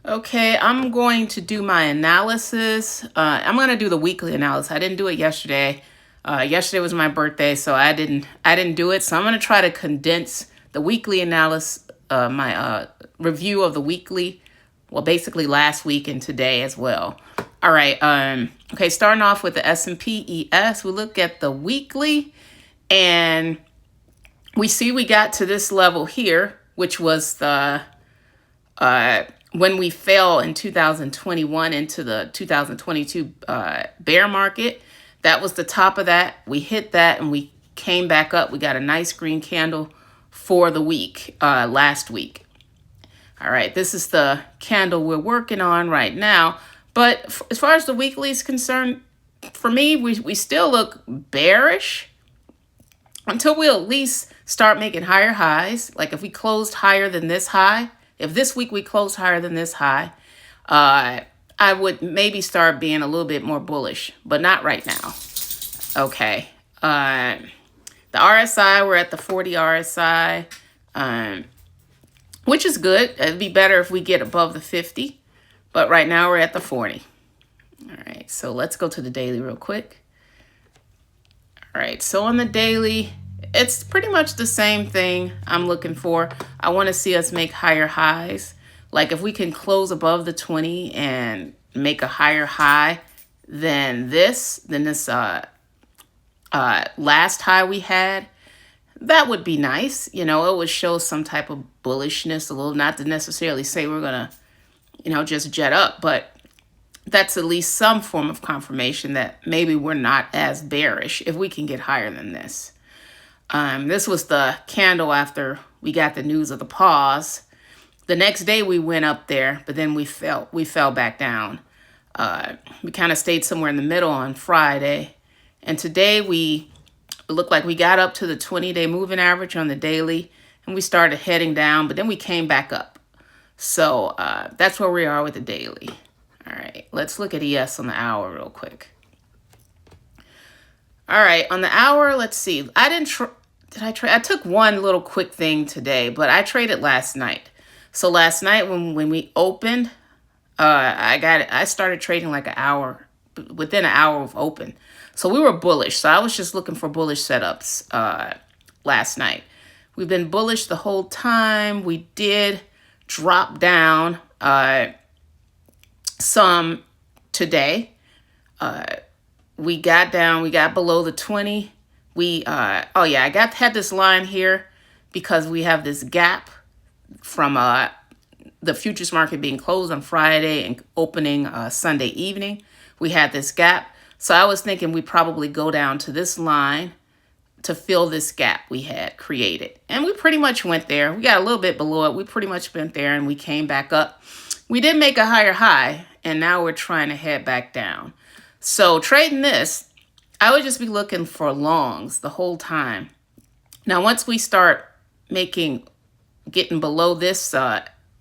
Okay, I'm going to do my analysis. I'm going to do the weekly analysis. I didn't do it yesterday. Yesterday was my birthday, so I didn't do it. So I'm going to try to condense the weekly analysis, my review of the weekly, well, basically last week and today as well. All right. Okay, starting off with the S&P ES, we look at the weekly, and we see we got to this level here, which was the when we fell in 2021 into the 2022 bear market. That was the top of that. We hit that and we came back up. We got a nice green candle for the week, last week. All right, this is the candle we're working on right now. But as far as the weekly is concerned, for me, we still look bearish until we at least start making higher highs. Like if we closed higher than this high, if this week we closed higher than this high, I would maybe start being a little bit more bullish, but not right now. Okay. The RSI, we're at the 40 RSI, which is good. It'd be better if we get above the 50, but right now we're at the 40. All right, so let's go to the daily real quick. All right, so on the daily, it's pretty much the same thing I'm looking for. I want to see us make higher highs. Like if we can close above the 20 and make a higher high than this last high we had, that would be nice. You know, it would show some type of bullishness a little, not to necessarily say we're going to, just jet up, but that's at least some form of confirmation that maybe we're not as bearish if we can get higher than this. This was the candle after we got the news of the pause. The next day we went up there, but then we fell back down. We kind of stayed somewhere in the middle on Friday. And today we looked like we got up to the 20-day moving average on the daily, and we started heading down, but then we came back up. So that's where we are with the daily. All right, let's look at ES on the hour real quick. All right, on the hour, let's see. I took one little quick thing today, but I traded last night. So last night when we opened, I started trading like within an hour of open. So we were bullish. So I was just looking for bullish setups last night. We've been bullish the whole time. We did drop down some today. We got below the 20. I had this line here because we have this gap from the futures market being closed on Friday and opening Sunday evening. We had this gap. So I was thinking we probably go down to this line to fill this gap we had created. And we pretty much went there. We got a little bit below it. We pretty much went there and we came back up. We did make a higher high, and now we're trying to head back down. So trading this, I would just be looking for longs the whole time. Now, once we start getting below this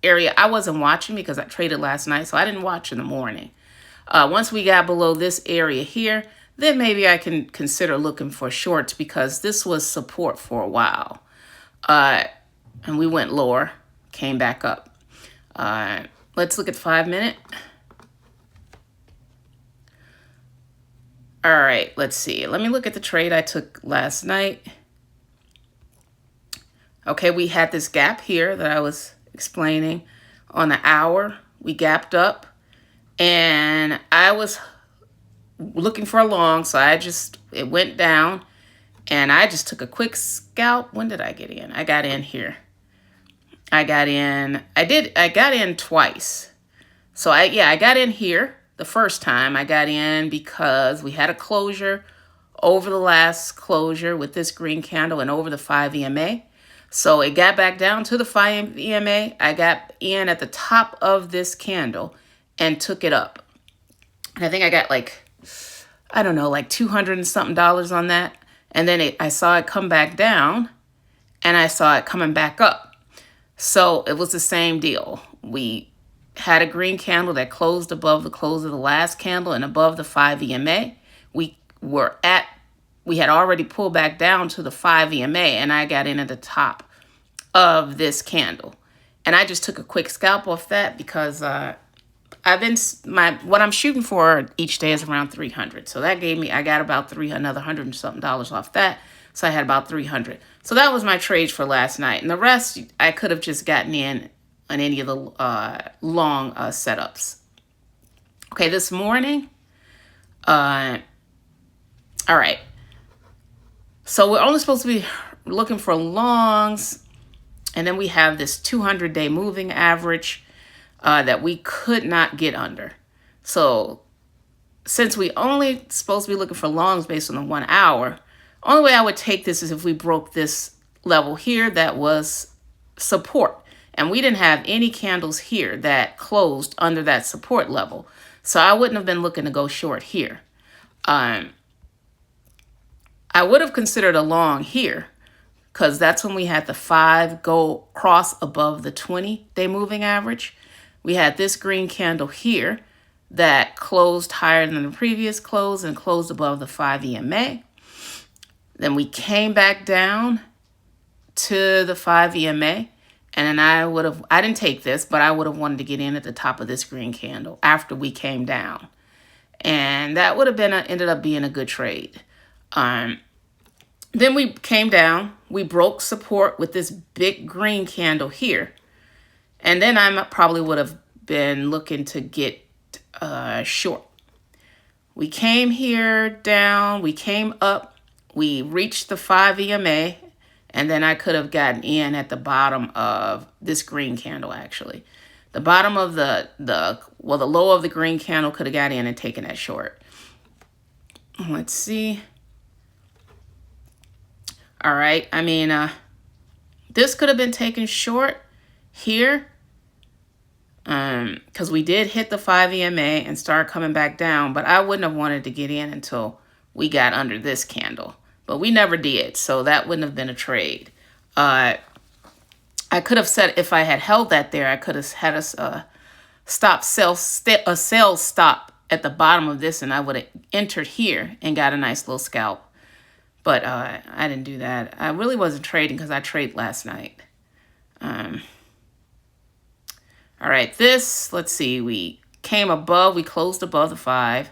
area, I wasn't watching because I traded last night, so I didn't watch in the morning. Once we got below this area here, then maybe I can consider looking for shorts because this was support for a while. And we went lower, came back up. Let's look at 5 minute. All right, let's see. Let me look at the trade I took last night. Okay, we had this gap here that I was explaining. On the hour, we gapped up, and I was looking for a long, so it went down, and I just took a quick scalp. When did I get in? I got in here. I got in twice. So I got in here. The first time I got in because we had a closure over the last closure with this green candle and over the 5 EMA. So it got back down to the 5 EMA. I got in at the top of this candle and took it up. And I think I got like 200 and something dollars on that. And then I saw it come back down and I saw it coming back up. So it was the same deal. We had a green candle that closed above the close of the last candle and above the 5 EMA. We had already pulled back down to the 5 EMA, and I got in at the top of this candle. And I just took a quick scalp off that because what I'm shooting for each day is around 300. So that gave me, I got about another $100 and something off that. So I had about 300. So that was my trade for last night. And the rest, I could have just gotten in on any of the long setups. Okay, this morning, all right. So we're only supposed to be looking for longs. And then we have this 200-day moving average that we could not get under. So since we only supposed to be looking for longs based on the 1 hour, only way I would take this is if we broke this level here that was support. And we didn't have any candles here that closed under that support level. So I wouldn't have been looking to go short here. I would have considered a long here because that's when we had the 5 go cross above the 20-day moving average. We had this green candle here that closed higher than the previous close and closed above the 5 EMA. Then we came back down to the 5 EMA. And then I didn't take this, but I would have wanted to get in at the top of this green candle after we came down. And that would have been ended up being a good trade. Then we came down, we broke support with this big green candle here. And then I probably would have been looking to get short. We came here down, we came up, we reached the 5 EMA. And then I could have gotten in at the bottom of this green candle, actually. The bottom of the low of the green candle could have got in and taken that short. Let's see. All right. I mean, this could have been taken short here because we did hit the 5 EMA and start coming back down. But I wouldn't have wanted to get in until we got under this candle. But we never did, so that wouldn't have been a trade. I could have said if I had held that there, I could have had us a sell stop at the bottom of this, and I would have entered here and got a nice little scalp. But I didn't do that. I really wasn't trading because I traded last night. All right, let's see, we closed above the 5.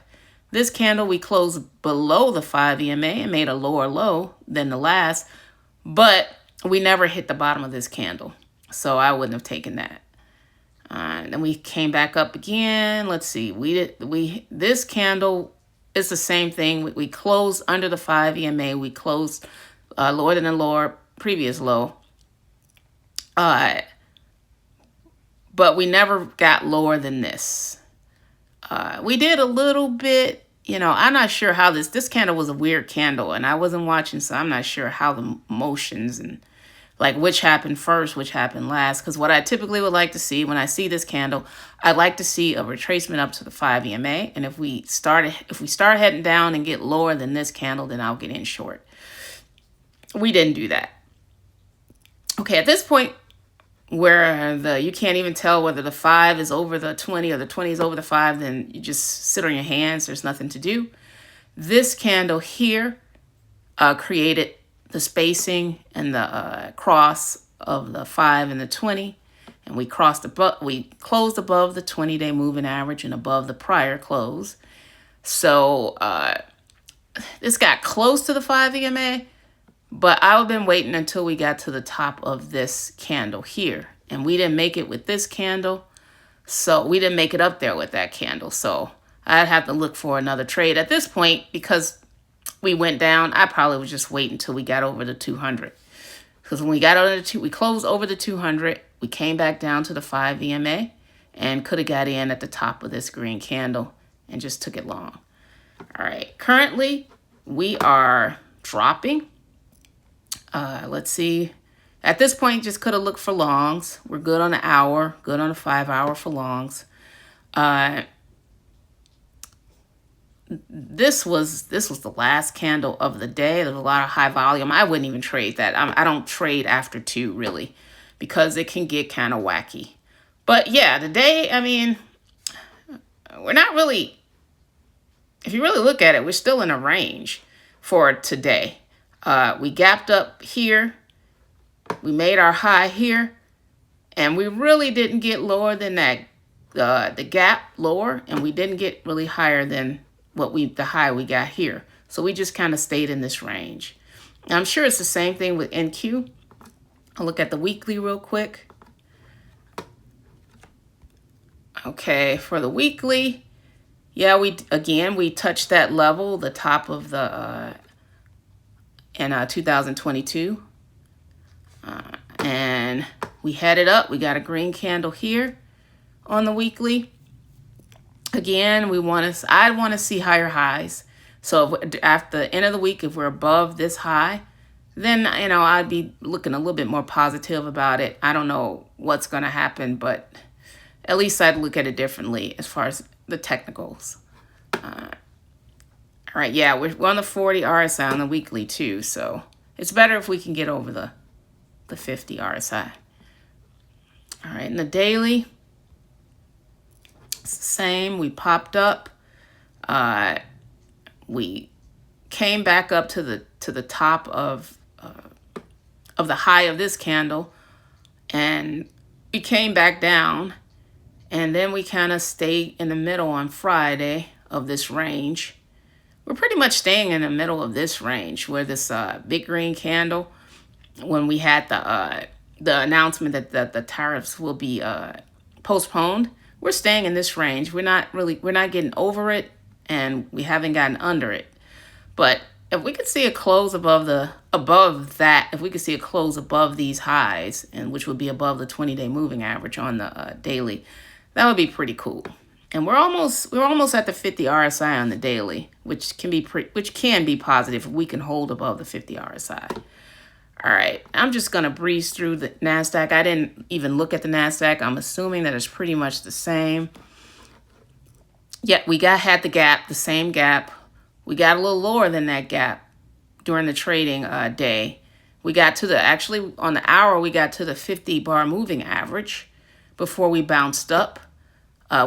This candle, we closed below the 5 EMA and made a lower low than the last, but we never hit the bottom of this candle, so I wouldn't have taken that. Then we came back up again. Let's see, this candle is the same thing. We closed under the 5 EMA. We closed lower than the previous low, but we never got lower than this. We did a little bit, I'm not sure how this candle was a weird candle and I wasn't watching, so I'm not sure how the motions and like which happened first, which happened last. Because what I typically would like to see when I see this candle, I'd like to see a retracement up to the 5 EMA. And if we start heading down and get lower than this candle, then I'll get in short. We didn't do that. Okay, at this point, where you can't even tell whether the 5 is over the 20 or the 20 is over the 5, then you just sit on your hands. There's nothing to do. This candle here created the spacing and the cross of the 5 and the 20, and we closed above the 20-day moving average and above the prior close. So this got close to the 5 EMA. But I've been waiting until we got to the top of this candle here. And we didn't make it with this candle. So we didn't make it up there with that candle. So I'd have to look for another trade. At this point, because we went down, I probably would just wait until we got over the 200. Because when we got over we closed over the 200. We came back down to the 5 EMA. And could have got in at the top of this green candle. And just took it long. All right. Currently, we are dropping. Let's see. At this point, just could have looked for longs. We're good on the hour, good on the 5 hour for longs. This was the last candle of the day. There's a lot of high volume. I wouldn't even trade that. I don't trade after 2 really, because it can get kind of wacky. But yeah, today, I mean, we're not really. If you really look at it, we're still in a range for today. We gapped up here. We made our high here. And we really didn't get lower than that, the gap lower, and we didn't get really higher than the high we got here. So we just kind of stayed in this range. Now, I'm sure it's the same thing with NQ. I'll look at the weekly real quick. Okay, for the weekly, yeah, we touched that level, the top of the in 2022, and we headed up. We got a green candle here on the weekly. Again, I want to see higher highs. So after the end of the week, if we're above this high, then, I'd be looking a little bit more positive about it. I don't know what's going to happen, but at least I'd look at it differently as far as the technicals. All right, yeah, we're on the 40 RSI on the weekly too, so it's better if we can get over the 50 RSI. All right, in the daily, it's the same. We popped up. We came back up to the top of the high of this candle, and we came back down, and then we kind of stayed in the middle on Friday of this range. We're pretty much staying in the middle of this range where this big green candle, when we had the announcement that the tariffs will be postponed, we're staying in this range. We're not getting over it, and we haven't gotten under it. But if we could see a close above that, if we could see a close above these highs, and which would be above the 20-day moving average on the daily, that would be pretty cool. And we're almost at the 50 RSI on the daily, which can be positive if we can hold above the 50 RSI. All right, I'm just gonna breeze through the NASDAQ. I didn't even look at the NASDAQ. I'm assuming that it's pretty much the same. Yet we had the gap, the same gap. We got a little lower than that gap during the trading day. We got to actually on the hour, we got to the 50 bar moving average before we bounced up.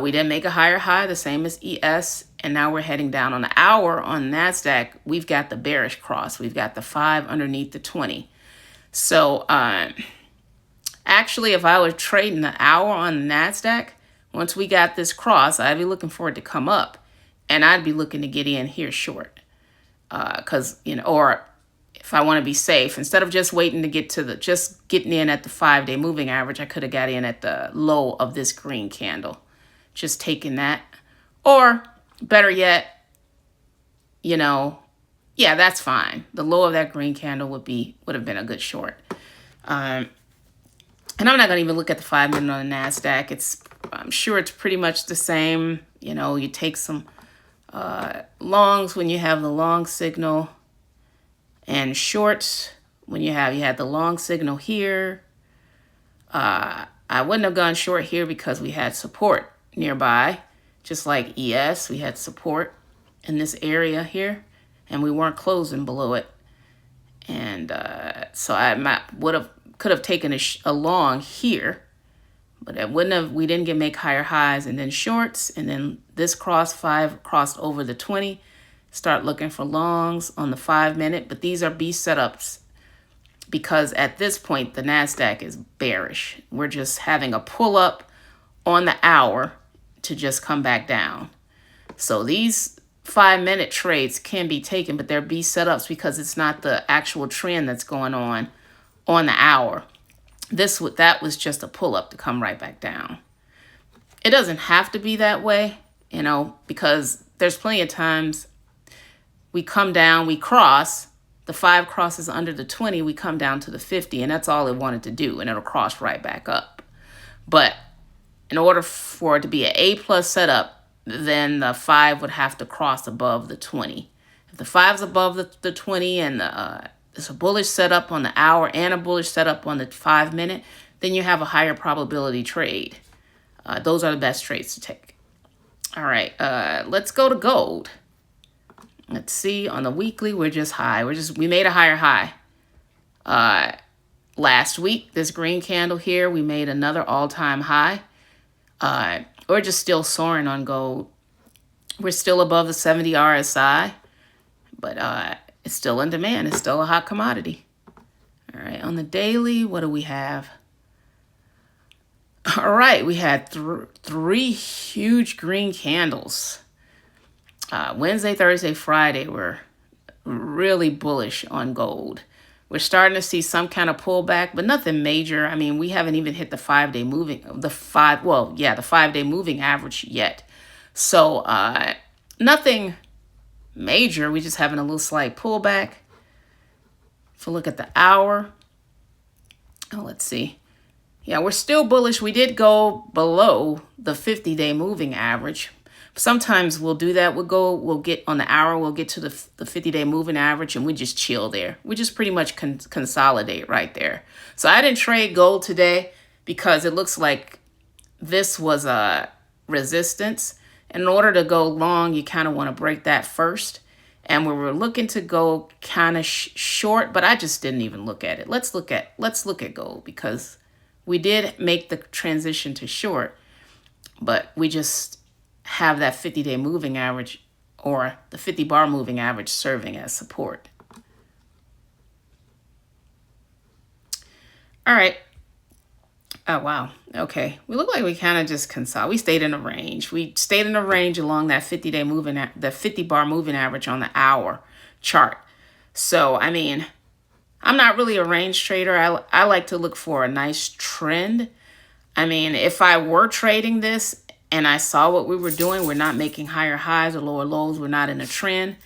We didn't make a higher high, the same as ES, and now we're heading down. On the hour on NASDAQ, we've got the bearish cross. We've got the 5 underneath the 20. So actually, if I was trading the hour on the NASDAQ, once we got this cross, I'd be looking for it to come up, and I'd be looking to get in here short. Because, or if I want to be safe, instead of just waiting to just getting in at the 5-day moving average, I could have got in at the low of this green candle. Just taking that. Or better yet, yeah, that's fine. The low of that green candle would have been a good short. And I'm not going to even look at the 5-minute on the NASDAQ. I'm sure it's pretty much the same. You take some longs when you have the long signal, and shorts when you had the long signal here. I wouldn't have gone short here because we had support nearby, just like ES. We had support in this area here, and we weren't closing below it. And so I could have taken a long here, but we didn't make higher highs, and then shorts, and then this 5 crossed over the 20. Start looking for longs on the 5-minute, but these are B setups because at this point the NASDAQ is bearish. We're just having a pull up on the hour to just come back down. So these 5-minute trades can be taken, but they're B setups because it's not the actual trend that's going on the hour. That was just a pull up to come right back down. It doesn't have to be that way, because there's plenty of times we come down, we cross, the 5 crosses under the 20, we come down to the 50, and that's all it wanted to do, and it'll cross right back up. But in order for it to be an A+ setup, then the 5 would have to cross above the 20. If the 5's above the 20 and it's a bullish setup on the hour and a bullish setup on the 5-minute, then you have a higher probability trade. Those are the best trades to take. All right, let's go to gold. Let's see, on the weekly, we're just high. We made a higher high. Last week, this green candle here, we made another all-time high. We're just still soaring on gold. We're still above the 70 RSI, but it's still in demand. It's still a hot commodity. All right, on the daily, what do we have? All right, we had three huge green candles. Wednesday, Thursday, Friday were really bullish on gold. We're starting to see some kind of pullback, but nothing major. I mean, we haven't even hit the 5-day moving, the 5-day moving average yet. So nothing major. We're just having a little slight pullback. If we look at the hour, let's see. Yeah, we're still bullish. We did go below the 50-day moving average. Sometimes we'll do that. We'll get on the hour, we'll get to the 50-day moving average, and we just chill there. We just pretty much consolidate right there. So I didn't trade gold today because it looks like this was a resistance. In order to go long, you kind of want to break that first. And we were looking to go kind of short, but I just didn't even look at it. Let's look at gold because we did make the transition to short, but we just have that 50-day moving average or the 50-bar moving average serving as support. All right. Oh, wow. Okay. We look like we kind of just we stayed in a range. We stayed in a range along that 50-day moving, the 50-bar moving average on the hour chart. So, I mean, I'm not really a range trader. I like to look for a nice trend. I mean, if I were trading this and I saw what we were doing, we're not making higher highs or lower lows, we're not in a trend,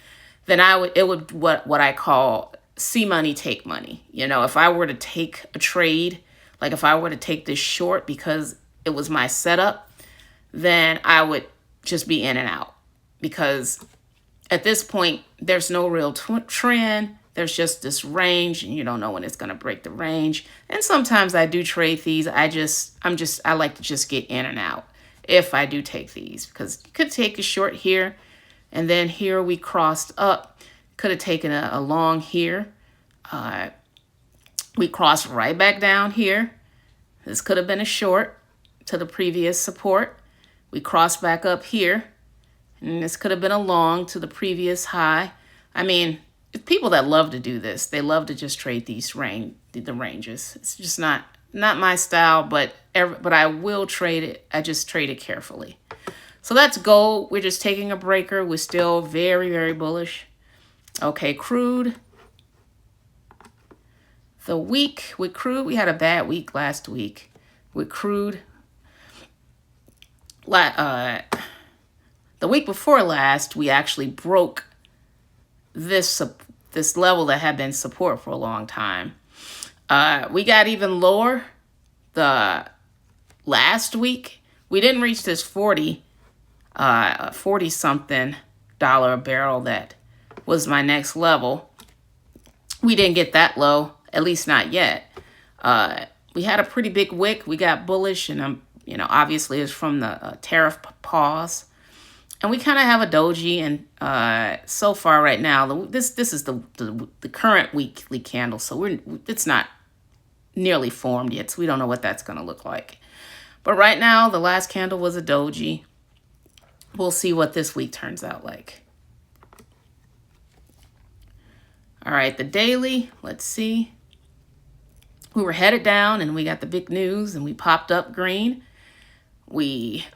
then it would what I call see money, take money. You know, if I were to take a trade, like if I were to take this short because it was my setup, then I would just be in and out. Because at this point, there's no real trend. There's just this range, and you don't know when it's going to break the range. And sometimes I do trade these. I like to just get in and out if I do take these, because you could take a short here, and then here we crossed up. Could have taken a long here. We crossed right back down here. This could have been a short to the previous support. We crossed back up here, and this could have been a long to the previous high. I mean, people that love to do this, they love to just trade these the ranges. It's just not my style, but I will trade it. I just trade it carefully. So that's gold. We're just taking a breaker. We're still very, very bullish. Okay, crude. The week with crude, we had a bad week last week with crude. The week before last, we actually broke this level that had been support for a long time. We got even lower the last week. We didn't reach this 40 something dollar a barrel that was my next level. We didn't get that low, at least not yet. We had a pretty big wick. We got bullish, and obviously it's from the tariff pause. And we kind of have a doji, and so far right now, this is the current weekly candle, so it's not nearly formed yet, so we don't know what that's going to look like. But right now, the last candle was a doji. We'll see what this week turns out like. All right, the daily, let's see. We were headed down, and we got the big news, and we popped up green. We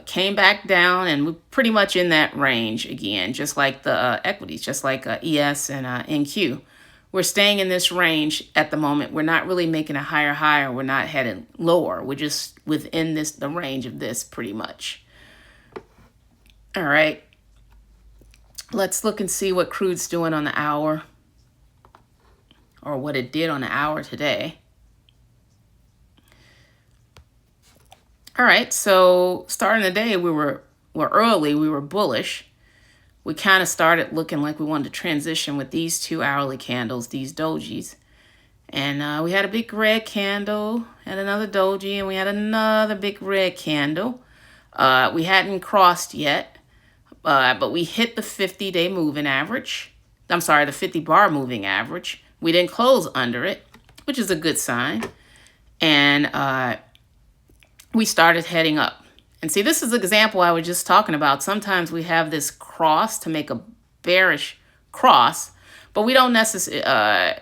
came back down, and we're pretty much in that range again, just like the equities, just like ES and NQ. We're staying in this range at the moment. We're not really making a higher high, or we're not heading lower. We're just within the range of this pretty much. All right. Let's look and see what crude's doing on the hour, or what it did on the hour today. All right, so starting the day, we're early, we were bullish. We kind of started looking like we wanted to transition with these 2 hourly candles, these dojis. And we had a big red candle, and another doji, and we had another big red candle. We hadn't crossed yet, but we hit the 50-day moving average. I'm sorry, the 50-bar moving average. We didn't close under it, which is a good sign. And we started heading up. And see, this is an example I was just talking about. Sometimes we have this cross to make a bearish cross, but we don't necessarily,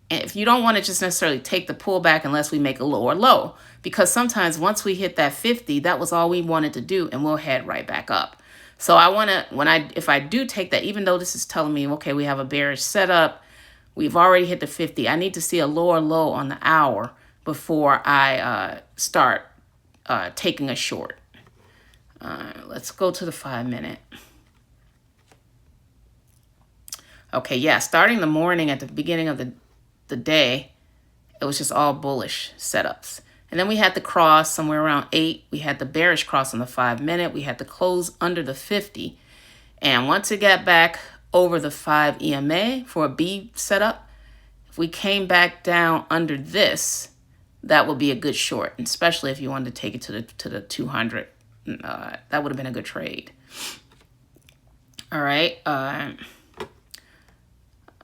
if you don't want to just necessarily take the pullback unless we make a lower low, because sometimes once we hit that 50, that was all we wanted to do, and we'll head right back up. So I want to, if I do take that, even though this is telling me, okay, we have a bearish setup, we've already hit the 50, I need to see a lower low on the hour before I start taking a short. Let's go to the 5-minute. Okay, yeah, starting the morning at the beginning of the day, it was just all bullish setups. And then we had the cross somewhere around 8. We had the bearish cross on the 5-minute. We had the close under the 50. And once it got back over the 5 EMA for a B setup, if we came back down under this, that would be a good short, especially if you wanted to take it to the 200. That would have been a good trade. All right.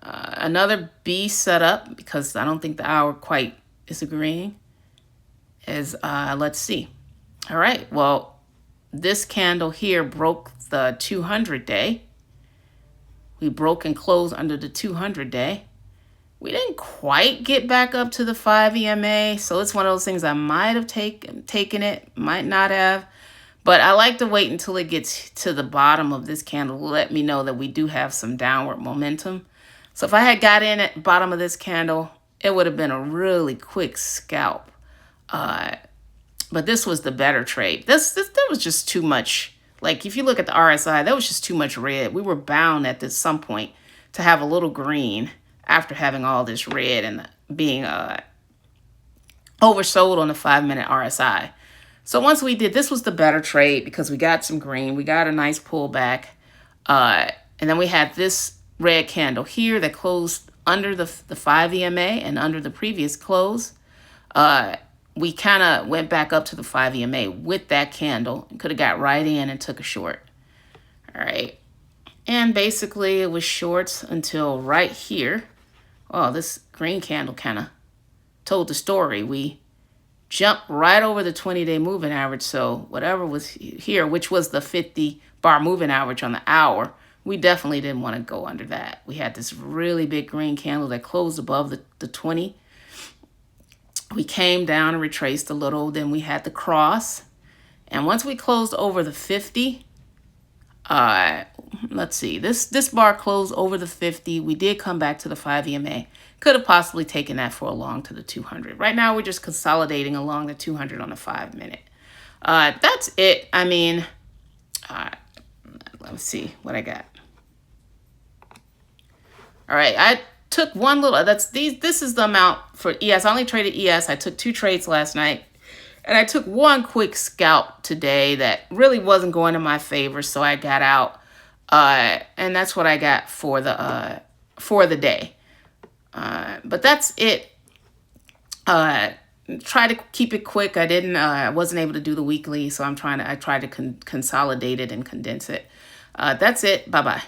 Another B setup, because I don't think the hour quite is agreeing, is, let's see. All right, well, this candle here broke the 200 day. We broke and closed under the 200 day. We didn't quite get back up to the 5 EMA, so it's one of those things I might have taken it, might not have. But I like to wait until it gets to the bottom of this candle to let me know that we do have some downward momentum. So if I had got in at the bottom of this candle, it would have been a really quick scalp. But this was the better trade. There was just too much. Like, if you look at the RSI, there was just too much red. We were bound at some point to have a little green after having all this red and being oversold on the 5-minute RSI. So once we did, this was the better trade because we got some green. We got a nice pullback. And then we had this red candle here that closed under the 5 EMA and under the previous close. We kind of went back up to the 5 EMA with that candle and could have got right in and took a short. All right. And basically it was shorts until right here. Oh, this green candle kind of told the story. We jumped right over the 20-day moving average. So whatever was here, which was the 50-bar moving average on the hour, we definitely didn't want to go under that. We had this really big green candle that closed above the 20. We came down and retraced a little. Then we had the cross. And once we closed over the 50, let's see, this bar closed over the 50. We did come back to the 5 EMA. Could have possibly taken that for along to the 200. Right now, we're just consolidating along the 200 on the 5-minute. That's it. I mean, let's see what I got. All right, I took one little, this is the amount for ES. I only traded ES. I took 2 trades last night. And I took one quick scalp today that really wasn't going in my favor, so I got out. And that's what I got for the day. But that's it. Try to keep it quick. I wasn't able to do the weekly, so I tried to consolidate it and condense it. That's it. Bye-bye.